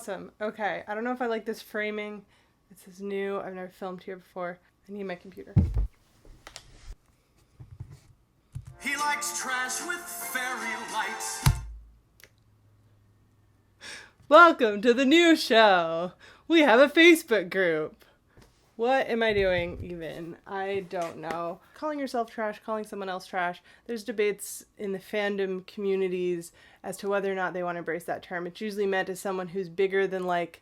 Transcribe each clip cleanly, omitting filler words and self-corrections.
Awesome. Okay. I don't know if I like this framing. This is new. I've never filmed here before. I need my computer. He likes trash with fairy lights. Welcome to the new show. We have a Facebook group. What am I doing even? I don't know. Calling yourself trash, calling someone else trash. There's debates in the fandom communities as to whether or not they want to embrace that term. It's usually meant as someone who's bigger than like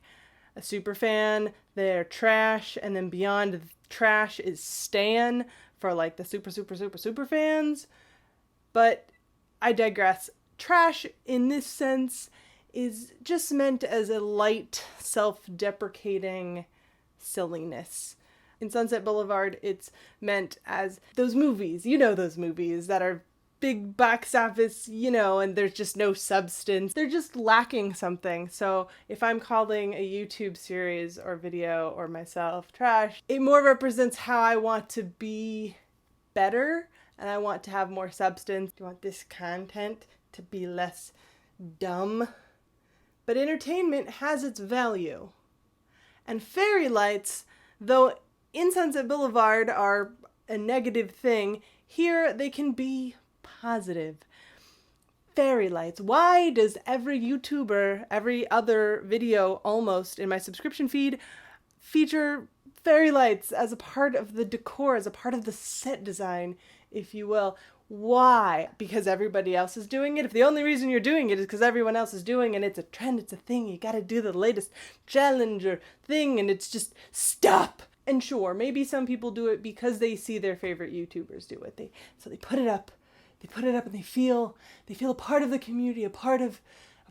a super fan. They're trash, and then beyond trash is stan for like the super fans. But I digress. Trash in this sense is just meant as a light, self-deprecating silliness. In Sunset Boulevard, it's meant as those movies, those movies that are big box office, and there's just no substance. They're just lacking something. So if I'm calling a YouTube series or video or myself trash, it more represents how I want to be better, and I want to have more substance. I want this content to be less dumb. But entertainment has its value. And fairy lights, though in Sunset Boulevard are a negative thing, here they can be positive. Fairy lights. Why does every YouTuber, every other video almost in my subscription feed feature fairy lights as a part of the decor, as a part of the set design, if you will? Why? Because everybody else is doing it? If the only reason you're doing it is because everyone else is doing it, and it's a trend, it's a thing, you gotta do the latest challenge or thing, and it's just stop. And sure, maybe some people do it because they see their favorite YouTubers do it. So they put it up, and they feel a part of the community, a part of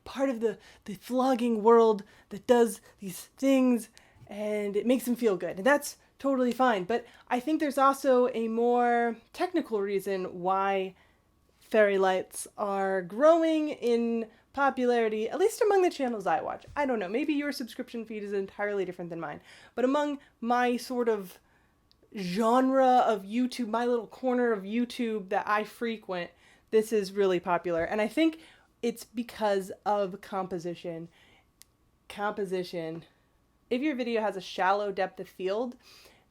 the vlogging world that does these things, and it makes them feel good. And that's totally fine. But I think there's also a more technical reason why fairy lights are growing in popularity, at least among the channels I watch. I don't know, maybe your subscription feed is entirely different than mine. But among my sort of genre of YouTube, my little corner of YouTube that I frequent, this is really popular. And I think it's because of composition. If your video has a shallow depth of field,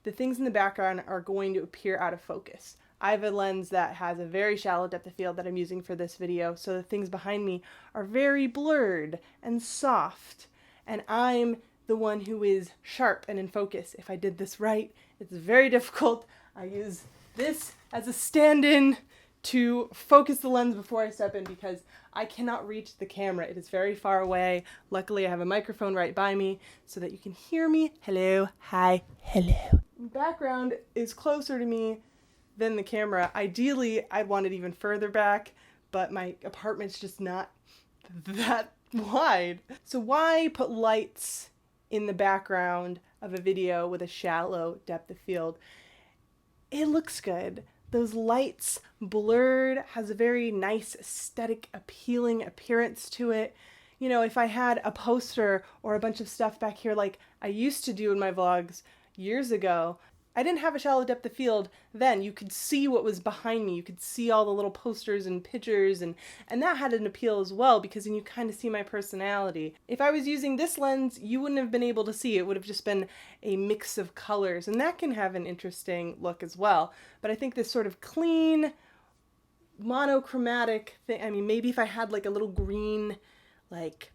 the things in the background are going to appear out of focus. I have a lens that has a very shallow depth of field that I'm using for this video, so the things behind me are very blurred and soft, and I'm the one who is sharp and in focus. If I did this right, it's very difficult. I use this as a stand-in to focus the lens before I step in because I cannot reach the camera. It is very far away. Luckily, I have a microphone right by me so that you can hear me. Hello, hi, hello. Background is closer to me than the camera. Ideally, I'd want it even further back, but my apartment's just not that wide. So why put lights in the background of a video with a shallow depth of field? It looks good. Those lights blurred has a very nice aesthetic, appealing appearance to it. If I had a poster or a bunch of stuff back here like I used to do in my vlogs years ago, I didn't have a shallow depth of field then. You could see what was behind me. You could see all the little posters and pictures, and that had an appeal as well because then you kind of see my personality. If I was using this lens, you wouldn't have been able to see. It would have just been a mix of colors, and that can have an interesting look as well. But I think this sort of clean, monochromatic thing, maybe if I had like a little green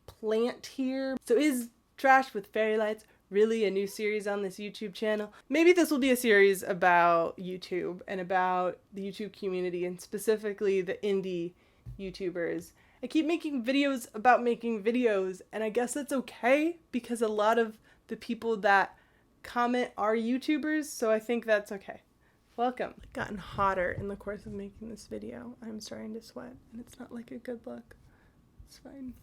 plant here. So is Trash with Fairy Lights really a new series on this YouTube channel? Maybe this will be a series about YouTube and about the YouTube community and specifically the indie YouTubers. I keep making videos about making videos, and I guess that's okay because a lot of the people that comment are YouTubers, so I think that's okay. Welcome. It's gotten hotter in the course of making this video. I'm starting to sweat, and it's not like a good look. It's fine.